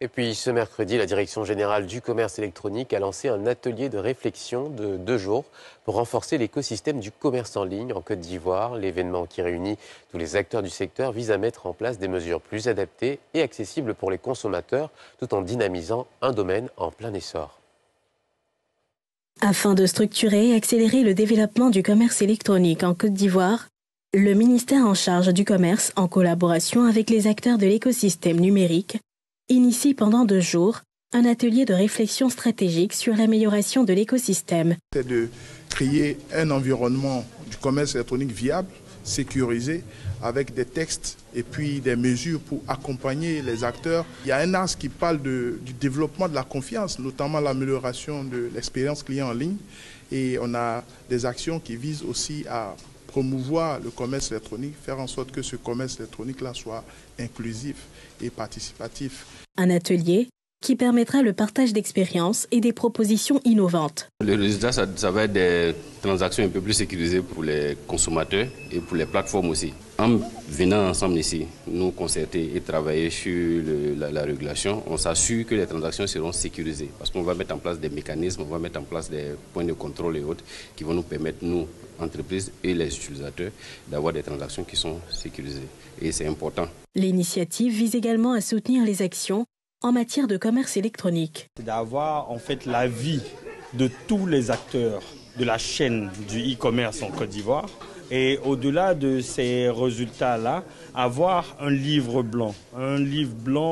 Et puis ce mercredi, la Direction générale du commerce électronique a lancé un atelier de réflexion de 2 jours pour renforcer l'écosystème du commerce en ligne en Côte d'Ivoire. L'événement qui réunit tous les acteurs du secteur vise à mettre en place des mesures plus adaptées et accessibles pour les consommateurs, tout en dynamisant un domaine en plein essor. Afin de structurer et accélérer le développement du commerce électronique en Côte d'Ivoire, le ministère en charge du commerce, en collaboration avec les acteurs de l'écosystème numérique, initie pendant 2 jours un atelier de réflexion stratégique sur l'amélioration de l'écosystème. C'est de créer un environnement du commerce électronique viable, sécurisé, avec des textes et puis des mesures pour accompagner les acteurs. Il y a un axe qui parle du développement de la confiance, notamment l'amélioration de l'expérience client en ligne. Et on a des actions qui visent aussi à promouvoir le commerce électronique, faire en sorte que ce commerce électronique-là soit inclusif et participatif. Un atelier qui permettra le partage d'expériences et des propositions innovantes. Le résultat, ça va être des transactions un peu plus sécurisées pour les consommateurs et pour les plateformes aussi. En venant ensemble ici, nous concerter et travailler sur la régulation, on s'assure que les transactions seront sécurisées parce qu'on va mettre en place des mécanismes, on va mettre en place des points de contrôle et autres qui vont nous permettre, nous, entreprises et les utilisateurs, d'avoir des transactions qui sont sécurisées. Et c'est important. L'initiative vise également à soutenir les actions en matière de commerce électronique. C'est d'avoir en fait l'avis de tous les acteurs de la chaîne du e-commerce en Côte d'Ivoire. Et au-delà de ces résultats-là, avoir un livre blanc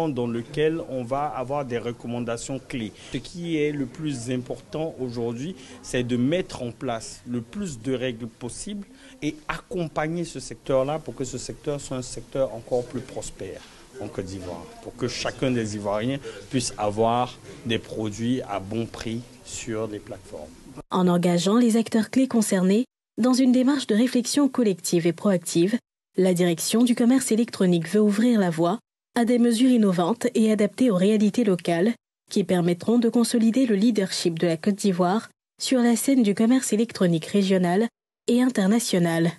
dans lequel on va avoir des recommandations clés. Ce qui est le plus important aujourd'hui, c'est de mettre en place le plus de règles possibles et accompagner ce secteur-là pour que ce secteur soit un secteur encore plus prospère en Côte d'Ivoire, pour que chacun des Ivoiriens puisse avoir des produits à bon prix sur des plateformes. En engageant les acteurs clés concernés dans une démarche de réflexion collective et proactive, la Direction du commerce électronique veut ouvrir la voie à des mesures innovantes et adaptées aux réalités locales qui permettront de consolider le leadership de la Côte d'Ivoire sur la scène du commerce électronique régional et international.